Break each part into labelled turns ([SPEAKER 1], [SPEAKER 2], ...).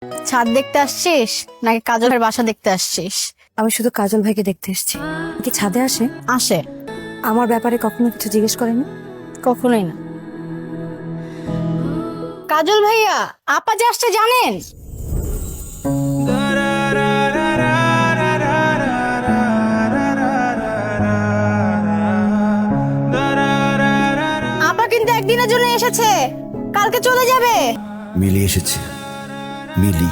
[SPEAKER 1] ছাদ দেখতে আসছিস নাকি কাজলের বাসা দেখতে আসছিস?
[SPEAKER 2] আমি শুধু কাজল ভাইকে দেখতে এসেছি। কি ছাদে আসে?
[SPEAKER 1] আসে।
[SPEAKER 2] আমার ব্যাপারে কখনো কিছু জিজ্ঞেস করেনি?
[SPEAKER 1] কখনোই না। কাজল ভাইয়া, আপা যে আসছে জানেন? আপা কিন্তু একদিনের জন্য এসেছে, কালকে চলে যাবে।
[SPEAKER 3] মিলি এসেছে। মিলি?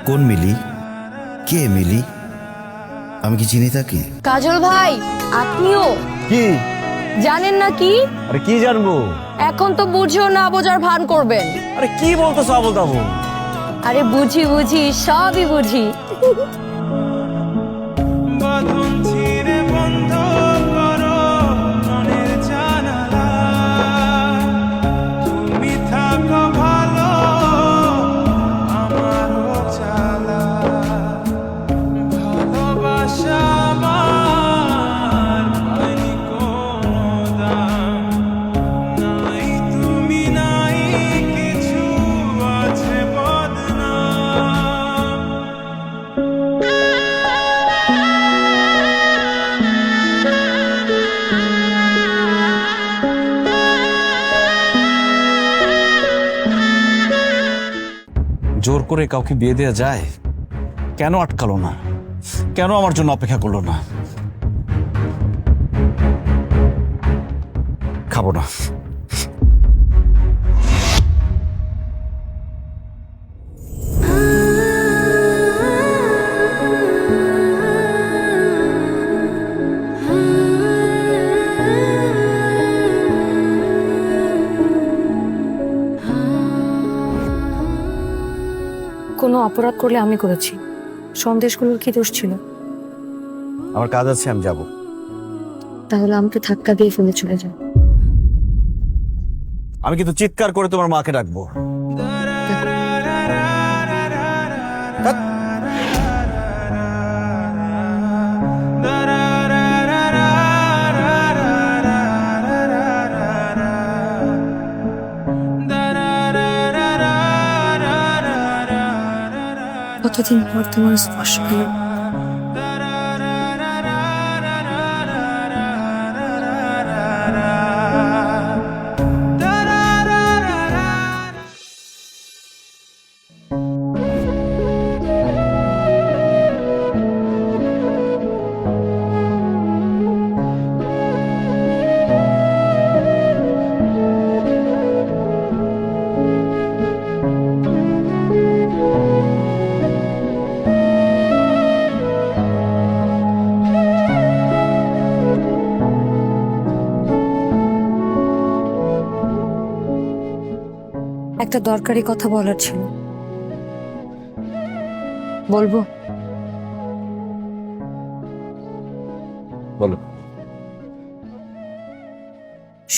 [SPEAKER 3] কোন মিলি? কে মিলি? আমি কি চিনি তাকে?
[SPEAKER 4] কাজল ভাই, আপনিও
[SPEAKER 5] কি?
[SPEAKER 4] জানেন না কি?
[SPEAKER 5] আরে কি জানবো?
[SPEAKER 4] এখন তো বুঝিও না বোঝার ভান করবেন।
[SPEAKER 5] আরে কি বলতেছো আবল তাবল?
[SPEAKER 4] আরে বুঝি বুঝি, সবই বুঝি।
[SPEAKER 6] বাঁধন ছিঁড়ে বন্ধ করো মনের জানালা, তুমি থাকো ভালো আমারও চালা, ভালোবাসা আমার পাইনি কোনো দাম, নাই তুমি নাই কিছু আছে বদনাম।
[SPEAKER 5] জোর করে কাউকে বিয়ে দেওয়া যায়? কেন আটকালো না? কেন আমার জন্য অপেক্ষা করলো না? খাবো না।
[SPEAKER 2] কোনো অপরাধ করলে আমি করেছি, সন্দেশগুলোর কি দোষ ছিল?
[SPEAKER 5] আমার কাজ আছে, আমি যাব।
[SPEAKER 2] তাহলে আমাকে ধাক্কা দিয়ে ফেলে চলে যাও।
[SPEAKER 5] আমি কিন্তু চিৎকার করে তোমার মাকে ডাকবো।
[SPEAKER 2] কতদিন পর তোমার স্পর্শ পেল। একটা দরকারি কথা বলার ছিল, বলবো?
[SPEAKER 5] বলো।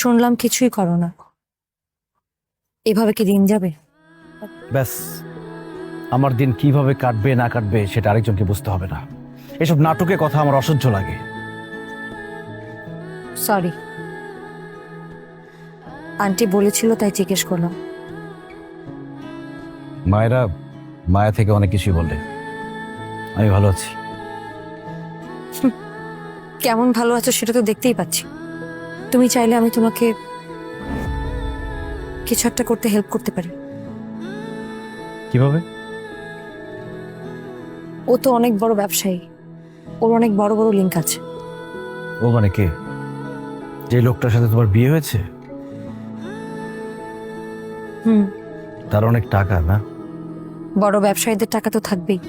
[SPEAKER 2] শুনলাম কিছুই করো না, এভাবে কি দিন যাবে?
[SPEAKER 5] ব্যাস, আমার দিন কিভাবে কাটবে না কাটবে সেটা আরেকজনকে বুঝতে হবে না। এসব নাটকের কথা আমার অসহ্য লাগে।
[SPEAKER 2] সরি, আন্টি বলেছিল তাই জিজ্ঞেস করলাম।
[SPEAKER 5] মায়েরা মায়া থেকে অনেক কিছুই বলে। আমি ভালো আছি।
[SPEAKER 2] কেমন ভালো আছো সেটা তো দেখতেই পাচ্ছি। তুমি চাইলে আমি তোমাকে কিছু একটা করতে হেল্প করতে পারি।
[SPEAKER 5] কিভাবে?
[SPEAKER 2] ও তো অনেক বড় ব্যবসায়ী, ওর অনেক বড় বড় লিঙ্ক আছে।
[SPEAKER 5] ও মানে কে? যে লোকটার সাথে তোমার বিয়ে হয়েছে?
[SPEAKER 2] হুম,
[SPEAKER 5] তার অনেক টাকা না?
[SPEAKER 2] বড় ব্যবসায়ীদের টাকা তো থাকবেই।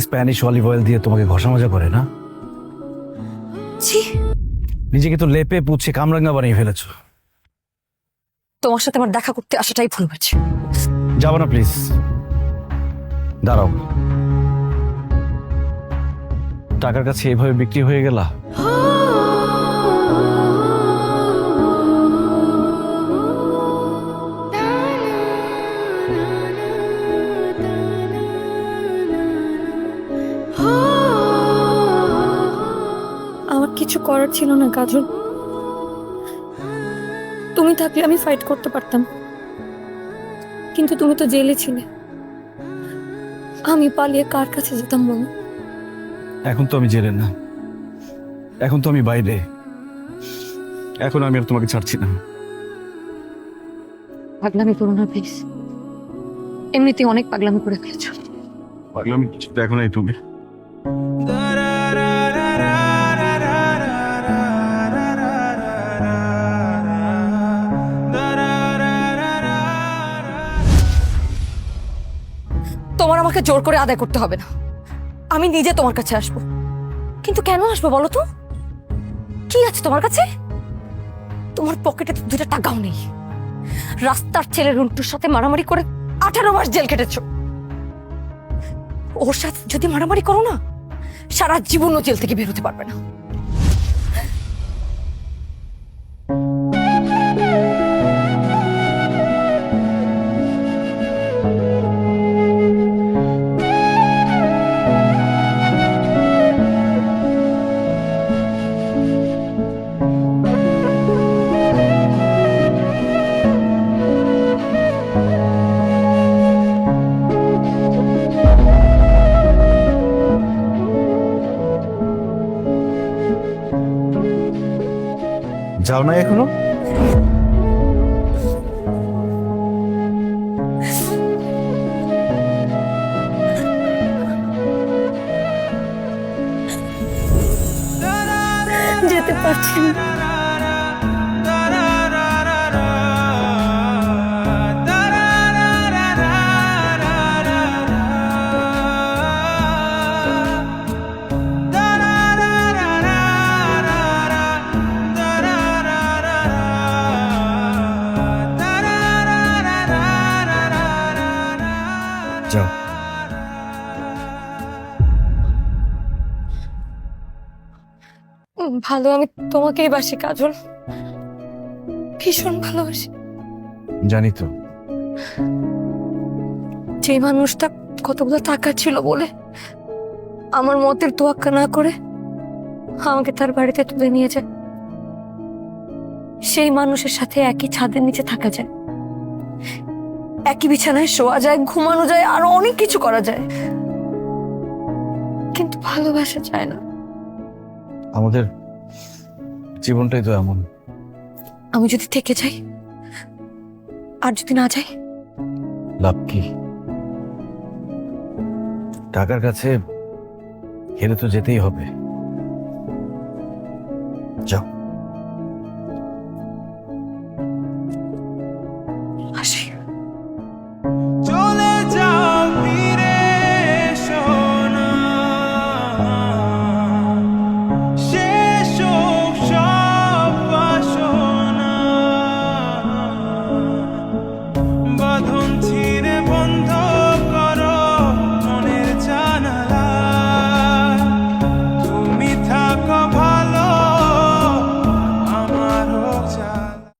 [SPEAKER 5] স্প্যানিশ অলিভ অয়েল দিয়ে তোমাকে ঘষা মাজা করে না?
[SPEAKER 2] ছি,
[SPEAKER 5] নিজেকে তো লেপে পুছে কামরাঙ্গা বানিয়ে ফেলেছো।
[SPEAKER 2] তোমার সাথে আমার দেখা করতে আসাটাই ভুল হয়েছে।
[SPEAKER 5] যাবো না প্লিজ, দাঁড়াও। টাকার কাছে এভাবে বিক্রি হয়ে গেলা?
[SPEAKER 2] আমার কিছু করার ছিল না কাজল, তুমি থাকলে আমি ফাইট করতে পারতাম। কিন্তু তুমি তো জেলে ছিলে, আমি পালিয়ে কার কাছে যেতাম বলো?
[SPEAKER 5] এখন তো আমি জেলে না, এখন তো আমি বাইরে। এখন আমি আর তোমাকে ছাড়ছি না।
[SPEAKER 2] পাগলামি করো না প্লিজ, এমনিতে অনেক পাগলামি করে ফেলেছো।
[SPEAKER 5] পাগলামি কিছু দেখো নাই তুমি।
[SPEAKER 2] তোমার আমাকে জোর করে আদায় করতে হবে না, আমি নিজে তোমার কাছে আসবো। কিন্তু কেন আসবো বলো তো? কি আছে তোমার কাছে? তোমার পকেটে তো 2টা টাকাও নেই। রাস্তার ছেলে রুন্টুর সাথে মারামারি করে 18 মাস জেল কেটেছো। ওর সাথে যদি মারামারি করো না, সারা জীবনও জেল থেকে বের হতে পারবে না।
[SPEAKER 5] যাও না এখনো?
[SPEAKER 2] যেতে পারছি না।
[SPEAKER 5] যাও।
[SPEAKER 2] ভালো আমি তোমাকেই বাসি কাজল, ভীষণ ভালোবাসি।
[SPEAKER 5] জানি তো।
[SPEAKER 2] যে মানুষটা কতগুলো টাকা ছিল বলে আমার মতের তোয়াক্কা না করে আমাকে তার বাড়িতে তুলে নিয়ে যায়, সেই মানুষের সাথে একই ছাদের নিচে থাকা যায়, একই বিছানায় শোয়া যায়, ঘুমানো যায়, আরো অনেক কিছু করা যায়, কিন্তু ভালোবাসা যায় না।
[SPEAKER 5] আমাদের জীবনটাই তো এমন।
[SPEAKER 2] আমি যদি থেকে যাই আর যদি না যাই,
[SPEAKER 5] লাভ কি? টাকার কাছে হেরে তো যেতেই হবে। যাও।